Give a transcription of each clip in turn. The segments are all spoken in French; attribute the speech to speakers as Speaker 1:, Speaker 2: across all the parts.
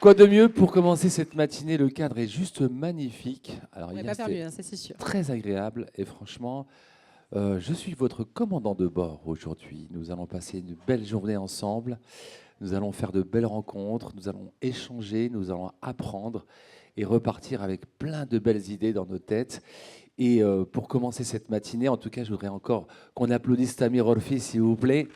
Speaker 1: Quoi de mieux pour commencer cette matinée? Le cadre est juste magnifique. Alors,
Speaker 2: On n'est pas perdu, hein, ça c'est sûr.
Speaker 1: très agréable et franchement, je suis votre commandant de bord aujourd'hui. Nous allons passer une belle journée ensemble. Nous allons faire de belles rencontres. Nous allons échanger. Nous allons apprendre et repartir avec plein de belles idées dans nos têtes. Et pour commencer cette matinée, en tout cas, je voudrais encore qu'on applaudisse Tamir Orfi, s'il vous plaît.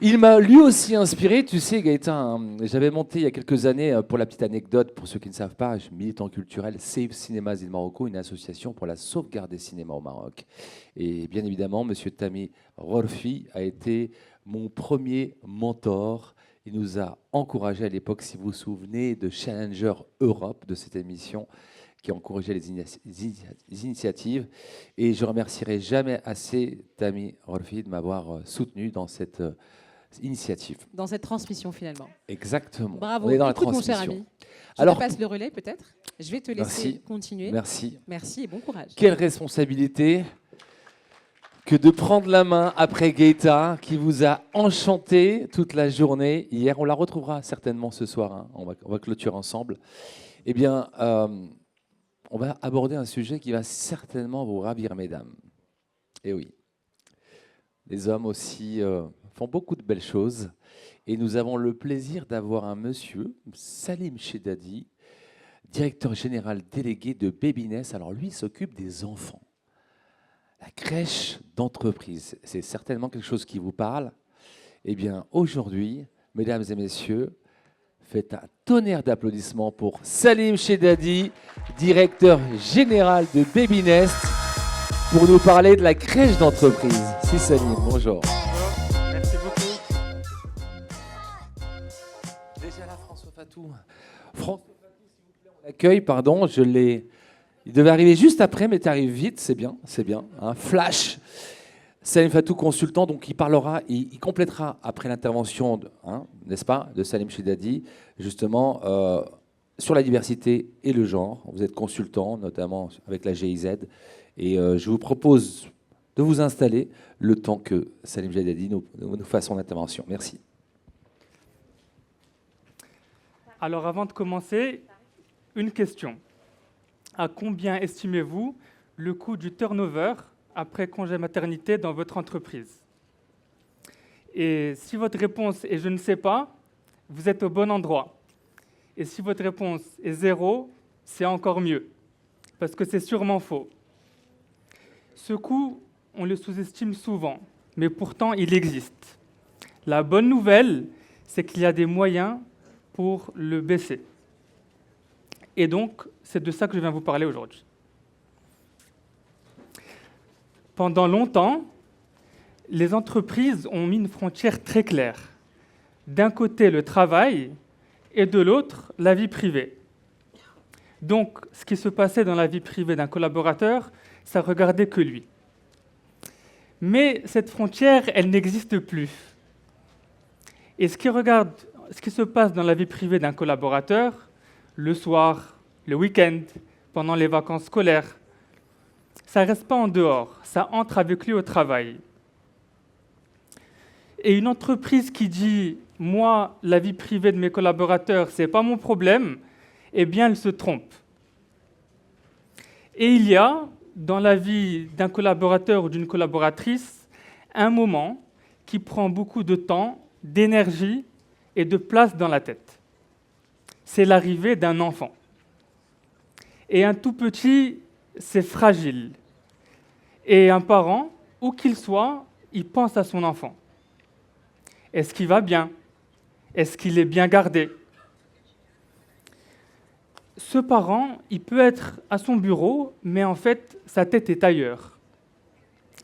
Speaker 1: Il m'a lui aussi inspiré, tu sais Gaëtan, j'avais monté il y a quelques années, pour la petite anecdote, pour ceux qui ne savent pas, je suis militant culturel, Save Cinemas in Morocco, une association pour la sauvegarde des cinémas au Maroc. Et bien évidemment, Monsieur Tamir Orfi a été mon premier mentor. Il nous a encouragés à l'époque, si vous vous souvenez, de Challenger Europe, de cette émission qui encourageait les initiatives. Et je remercierai jamais assez Tamir Orfi de m'avoir soutenu dans cette initiative.
Speaker 2: Dans cette transmission finalement.
Speaker 1: Exactement.
Speaker 2: Bravo.
Speaker 1: On est dans
Speaker 2: Écoute,
Speaker 1: la
Speaker 2: mon cher
Speaker 1: transmission.
Speaker 2: ami, je
Speaker 1: Alors,
Speaker 2: te passe le relais peut-être. Je vais te laisser continuer.
Speaker 1: Merci.
Speaker 2: Merci et bon courage.
Speaker 1: Quelle responsabilité que de prendre la main après Gaëta, qui vous a enchanté toute la journée hier. On la retrouvera certainement ce soir. Hein. On va clôturer ensemble. Eh bien, on va aborder un sujet qui va certainement vous ravir, mesdames. Et oui, les hommes aussi font beaucoup de belles choses. Et nous avons le plaisir d'avoir un monsieur, Salim Chedadi, directeur général délégué de Babynest. Alors lui, il s'occupe des enfants. La crèche d'entreprise, c'est certainement quelque chose qui vous parle. Eh bien, aujourd'hui, mesdames et messieurs, faites un tonnerre d'applaudissements pour Salim Chedadi, directeur général de Babynest, pour nous parler de la crèche d'entreprise. Si Salim, bonjour.
Speaker 3: Merci beaucoup.
Speaker 1: Déjà là, François Fatou. François Fatou, s'il vous plaît, on l'accueille, pardon, je l'ai... Il devait arriver juste après, mais tu arrives vite, c'est bien, c'est bien. Hein. Flash. Salim Fatou, consultant, donc il parlera, il complétera après l'intervention, n'est-ce pas, de Salim Chedadi, justement, sur la diversité et le genre. Vous êtes consultant, notamment avec la GIZ, et je vous propose de vous installer le temps que Salim Chedadi nous fasse son intervention. Merci.
Speaker 3: Alors avant de commencer, une question. À combien estimez-vous le coût du turnover après congé maternité dans votre entreprise? Et si votre réponse est « je ne sais pas », vous êtes au bon endroit. Et si votre réponse est 0, c'est encore mieux, parce que c'est sûrement faux. Ce coût, on le sous-estime souvent, mais pourtant il existe. La bonne nouvelle, c'est qu'il y a des moyens pour le baisser. Et donc, c'est de ça que je viens vous parler aujourd'hui. Pendant longtemps, les entreprises ont mis une frontière très claire. D'un côté, le travail, et de l'autre, la vie privée. Donc, ce qui se passait dans la vie privée d'un collaborateur, ça regardait que lui. Mais cette frontière, elle n'existe plus. Et ce qui se passe dans la vie privée d'un collaborateur, le soir, le week-end, pendant les vacances scolaires, ça ne reste pas en dehors, ça entre avec lui au travail. Et une entreprise qui dit « moi, la vie privée de mes collaborateurs, ce n'est pas mon problème », eh bien, elle se trompe. Et il y a, dans la vie d'un collaborateur ou d'une collaboratrice, un moment qui prend beaucoup de temps, d'énergie et de place dans la tête. C'est l'arrivée d'un enfant. Et un tout petit, c'est fragile. Et un parent, où qu'il soit, il pense à son enfant. Est-ce qu'il va bien? Est-ce qu'il est bien gardé? Ce parent, il peut être à son bureau, mais en fait, sa tête est ailleurs.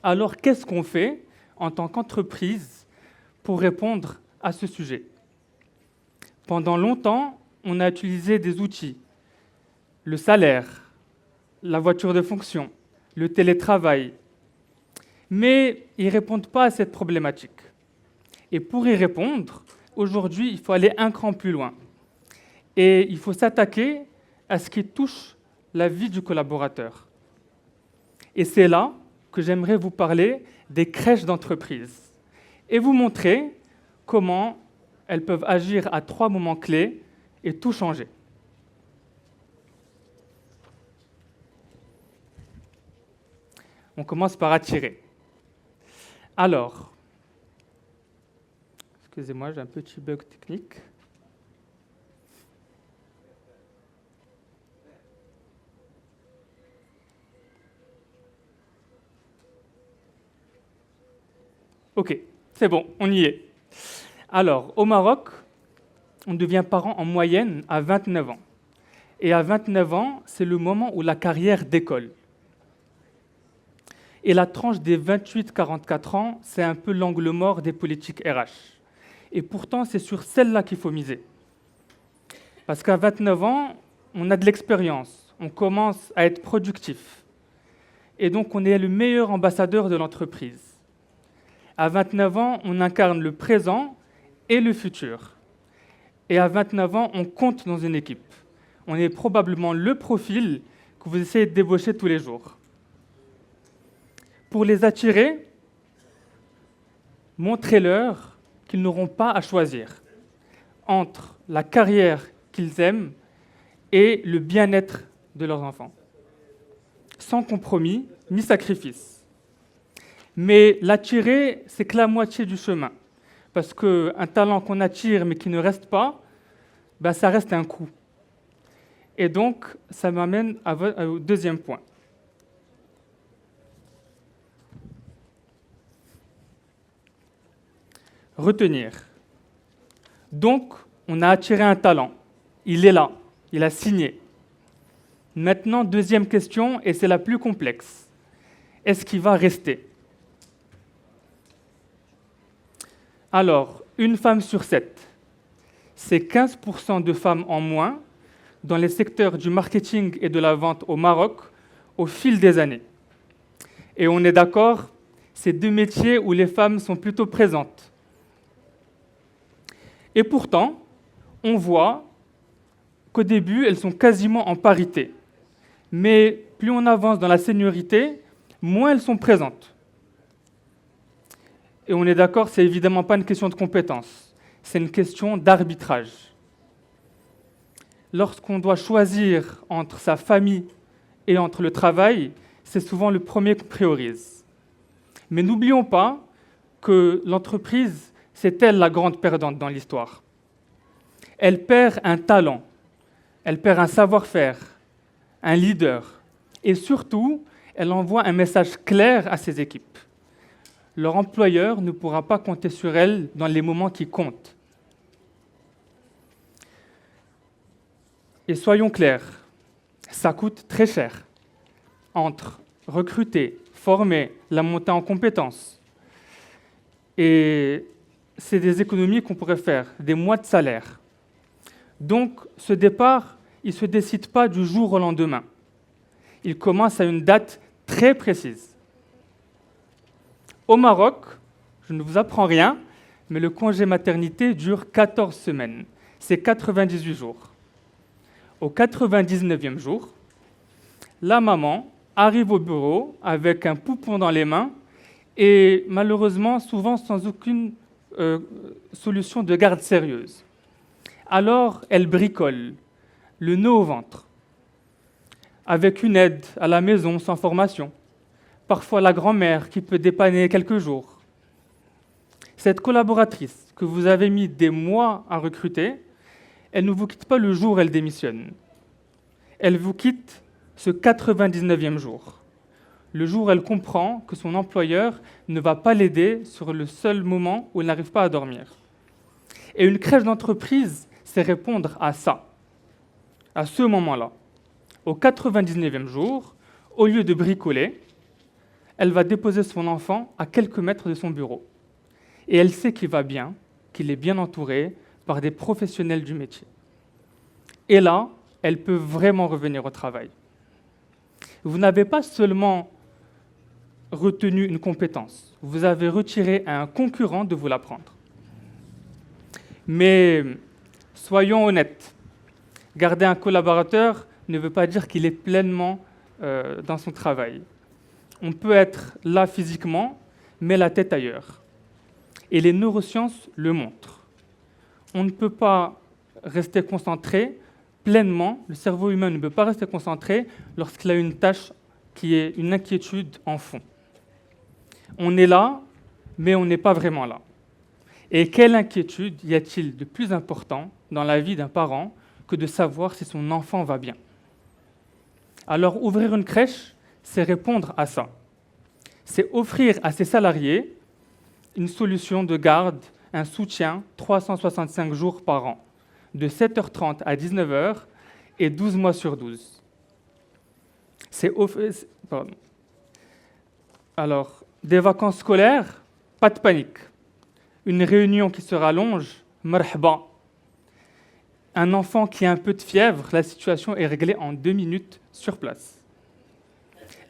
Speaker 3: Alors, qu'est-ce qu'on fait en tant qu'entreprise pour répondre à ce sujet? Pendant longtemps, on a utilisé des outils. Le salaire, la voiture de fonction, le télétravail. Mais ils ne répondent pas à cette problématique. Et pour y répondre, aujourd'hui, il faut aller un cran plus loin. Et il faut s'attaquer à ce qui touche la vie du collaborateur. Et c'est là que j'aimerais vous parler des crèches d'entreprise et vous montrer comment elles peuvent agir à 3 moments clés et tout changer. On commence par attirer. Alors, excusez-moi, j'ai un petit bug technique. Ok, c'est bon, on y est. Alors, au Maroc, on devient parent en moyenne à 29 ans. Et à 29 ans, c'est le moment où la carrière décolle. Et la tranche des 28-44 ans, c'est un peu l'angle mort des politiques RH. Et pourtant, c'est sur celle-là qu'il faut miser. Parce qu'à 29 ans, on a de l'expérience, on commence à être productif. Et donc, on est le meilleur ambassadeur de l'entreprise. À 29 ans, on incarne le présent et le futur. Et à 29 ans, on compte dans une équipe. On est probablement le profil que vous essayez de débaucher tous les jours. Pour les attirer, montrez-leur qu'ils n'auront pas à choisir entre la carrière qu'ils aiment et le bien-être de leurs enfants, sans compromis ni sacrifice. Mais l'attirer, c'est que la moitié du chemin, parce qu'un talent qu'on attire mais qui ne reste pas, ça reste un coût. Et donc, ça m'amène au deuxième point. Retenir. Donc, on a attiré un talent. Il est là. Il a signé. Maintenant, deuxième question, et c'est la plus complexe. Est-ce qu'il va rester ? Alors, une femme sur 7, c'est 15% de femmes en moins dans les secteurs du marketing et de la vente au Maroc au fil des années. Et on est d'accord, c'est deux métiers où les femmes sont plutôt présentes. Et pourtant, on voit qu'au début, elles sont quasiment en parité. Mais plus on avance dans la seniorité, moins elles sont présentes. Et on est d'accord, c'est évidemment pas une question de compétence, c'est une question d'arbitrage. Lorsqu'on doit choisir entre sa famille et entre le travail, c'est souvent le premier qu'on priorise. Mais n'oublions pas que l'entreprise, c'est elle la grande perdante dans l'histoire. Elle perd un talent, elle perd un savoir-faire, un leader, et surtout, elle envoie un message clair à ses équipes. Leur employeur ne pourra pas compter sur elle dans les moments qui comptent. Et soyons clairs, ça coûte très cher. Entre recruter, former, la montée en compétences. Et c'est des économies qu'on pourrait faire, des mois de salaire. Donc, ce départ, il ne se décide pas du jour au lendemain. Il commence à une date très précise. Au Maroc, je ne vous apprends rien, mais le congé maternité dure 14 semaines. C'est 98 jours. Au 99e jour, la maman arrive au bureau avec un poupon dans les mains et malheureusement, souvent sans aucune solution de garde sérieuse. Alors, elle bricole, le nœud au ventre, avec une aide à la maison sans formation, parfois la grand-mère qui peut dépanner quelques jours. Cette collaboratrice que vous avez mis des mois à recruter, elle ne vous quitte pas le jour où elle démissionne. Elle vous quitte ce 99e jour, le jour où elle comprend que son employeur ne va pas l'aider sur le seul moment où elle n'arrive pas à dormir. Et une crèche d'entreprise, c'est répondre à ça, à ce moment-là. Au 99e jour, au lieu de bricoler, elle va déposer son enfant à quelques mètres de son bureau. Et elle sait qu'il va bien, qu'il est bien entouré par des professionnels du métier. Et là, elle peut vraiment revenir au travail. Vous n'avez pas seulement retenu une compétence, vous avez retiré à un concurrent de vous l'apprendre. Mais soyons honnêtes, garder un collaborateur ne veut pas dire qu'il est pleinement dans son travail. On peut être là physiquement, mais la tête ailleurs. Et les neurosciences le montrent. On ne peut pas rester concentré pleinement, le cerveau humain ne peut pas rester concentré lorsqu'il a une tâche qui est une inquiétude en fond. On est là, mais on n'est pas vraiment là. Et quelle inquiétude y a-t-il de plus important dans la vie d'un parent que de savoir si son enfant va bien? Alors ouvrir une crèche, c'est répondre à ça. C'est offrir à ses salariés une solution de garde, un soutien 365 jours par an, de 7h30 à 19h et 12 mois sur 12. Alors, des vacances scolaires, pas de panique. Une réunion qui se rallonge, marhaba. Un enfant qui a un peu de fièvre, la situation est réglée en 2 minutes sur place.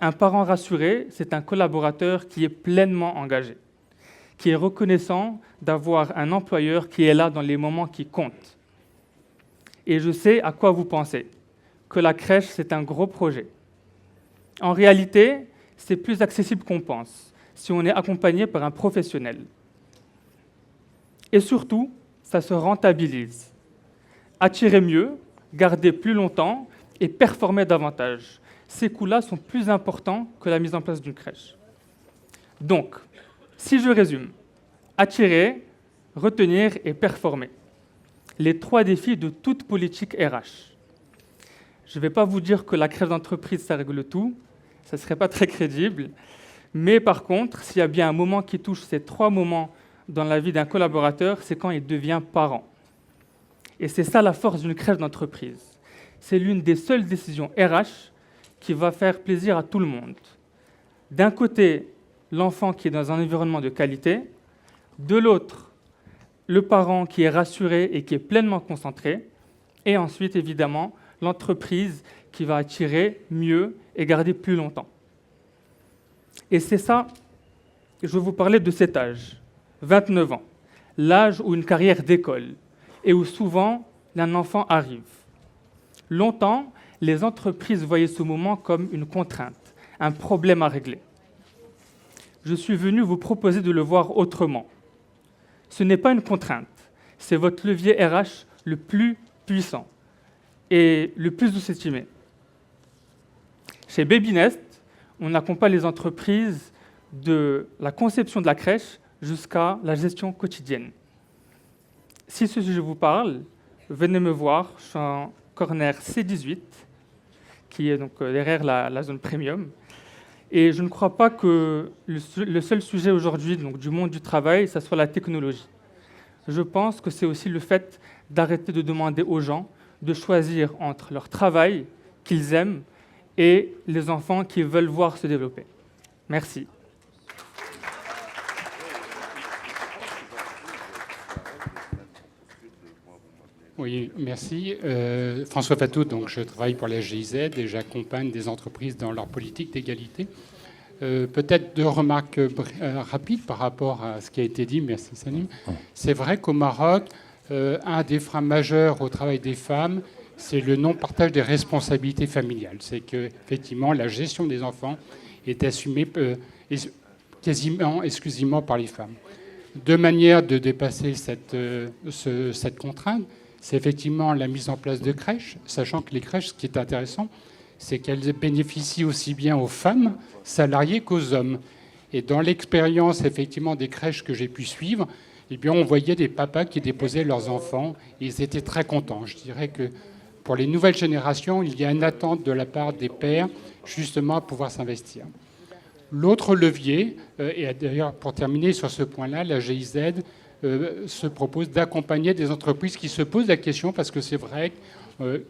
Speaker 3: Un parent rassuré, c'est un collaborateur qui est pleinement engagé, qui est reconnaissant d'avoir un employeur qui est là dans les moments qui comptent. Et je sais à quoi vous pensez, que la crèche, c'est un gros projet. En réalité, c'est plus accessible qu'on pense, si on est accompagné par un professionnel. Et surtout, ça se rentabilise. Attirer mieux, garder plus longtemps et performer davantage. Ces coûts-là sont plus importants que la mise en place d'une crèche. Donc, si je résume, attirer, retenir et performer. Les 3 défis de toute politique RH. Je ne vais pas vous dire que la crèche d'entreprise, ça règle tout, ça ne serait pas très crédible, mais par contre, s'il y a bien un moment qui touche ces 3 moments dans la vie d'un collaborateur, c'est quand il devient parent. Et c'est ça la force d'une crèche d'entreprise. C'est l'une des seules décisions RH qui va faire plaisir à tout le monde. D'un côté, l'enfant qui est dans un environnement de qualité, de l'autre, le parent qui est rassuré et qui est pleinement concentré, et ensuite, évidemment, l'entreprise qui va attirer mieux et garder plus longtemps. Et c'est ça, je vais vous parler de cet âge, 29 ans, l'âge où une carrière décolle et où souvent un enfant arrive. Longtemps, les entreprises voyaient ce moment comme une contrainte, un problème à régler. Je suis venu vous proposer de le voir autrement. Ce n'est pas une contrainte, c'est votre levier RH le plus puissant et le plus sous-estimé. Chez BabyNest, on accompagne les entreprises de la conception de la crèche jusqu'à la gestion quotidienne. Si ce sujet vous parle, venez me voir, je suis en corner C18, qui est donc derrière la zone premium. Et je ne crois pas que le seul sujet aujourd'hui du monde du travail, ça soit la technologie. Je pense que c'est aussi le fait d'arrêter de demander aux gens de choisir entre leur travail qu'ils aiment et les enfants qu'ils veulent voir se développer. Merci.
Speaker 4: Oui, merci. François Fatou, donc je travaille pour la GIZ et j'accompagne des entreprises dans leur politique d'égalité. Peut-être 2 remarques rapides par rapport à ce qui a été dit. Merci, Salim. C'est vrai qu'au Maroc, un des freins majeurs au travail des femmes, c'est le non-partage des responsabilités familiales. C'est qu'effectivement, la gestion des enfants est assumée quasiment exclusivement par les femmes. 2 manières de dépasser cette contrainte, c'est effectivement la mise en place de crèches, sachant que les crèches, ce qui est intéressant, c'est qu'elles bénéficient aussi bien aux femmes salariées qu'aux hommes. Et dans l'expérience, effectivement, des crèches que j'ai pu suivre, eh bien, on voyait des papas qui déposaient leurs enfants et ils étaient très contents. Je dirais que pour les nouvelles générations, il y a une attente de la part des pères, justement, à pouvoir s'investir. L'autre levier, et d'ailleurs, pour terminer sur ce point-là, la GIZ se propose d'accompagner des entreprises qui se posent la question, parce que c'est vrai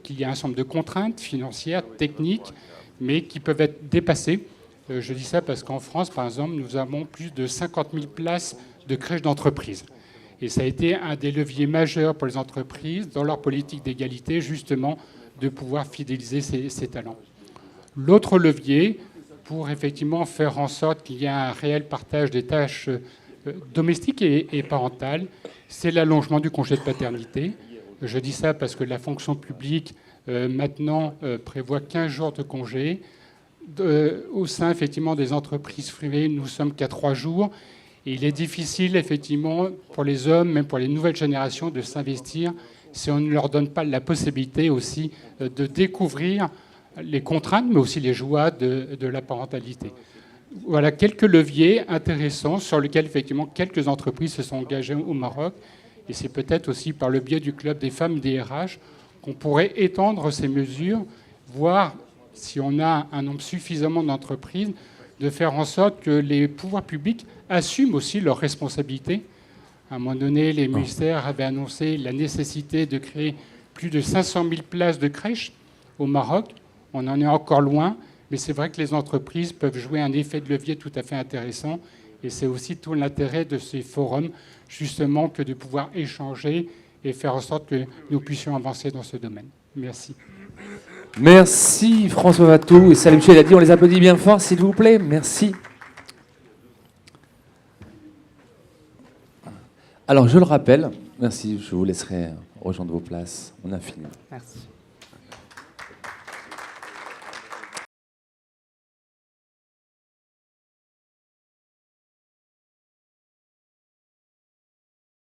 Speaker 4: qu'il y a un certain nombre de contraintes financières, techniques, mais qui peuvent être dépassées. Je dis ça parce qu'en France, par exemple, nous avons plus de 50 000 places de crèches d'entreprise. Et ça a été un des leviers majeurs pour les entreprises dans leur politique d'égalité, justement, de pouvoir fidéliser ces talents. L'autre levier, pour effectivement faire en sorte qu'il y ait un réel partage des tâches domestiques et parentales, c'est l'allongement du congé de paternité. Je dis ça parce que la fonction publique, maintenant, prévoit 15 jours de congé. Au sein, effectivement, des entreprises privées, nous sommes qu'à 3 jours. Et il est difficile, effectivement, pour les hommes, même pour les nouvelles générations, de s'investir si on ne leur donne pas la possibilité aussi de découvrir les contraintes, mais aussi les joies de la parentalité. Voilà quelques leviers intéressants sur lesquels, effectivement, quelques entreprises se sont engagées au Maroc. Et c'est peut-être aussi par le biais du Club des femmes DRH qu'on pourrait étendre ces mesures, voir si on a un nombre suffisamment d'entreprises, de faire en sorte que les pouvoirs publics assument aussi leurs responsabilités. À un moment donné, les ministères avaient annoncé la nécessité de créer plus de 500 000 places de crèches au Maroc. On en est encore loin, mais c'est vrai que les entreprises peuvent jouer un effet de levier tout à fait intéressant. Et c'est aussi tout l'intérêt de ces forums, justement, que de pouvoir échanger et faire en sorte que nous puissions avancer dans ce domaine. Merci.
Speaker 1: Merci François Fatou. Et Salim Chel a dit, on les applaudit bien fort, s'il vous plaît. Merci. Alors, je le rappelle, merci, je vous laisserai rejoindre vos places. On a fini.
Speaker 3: Merci.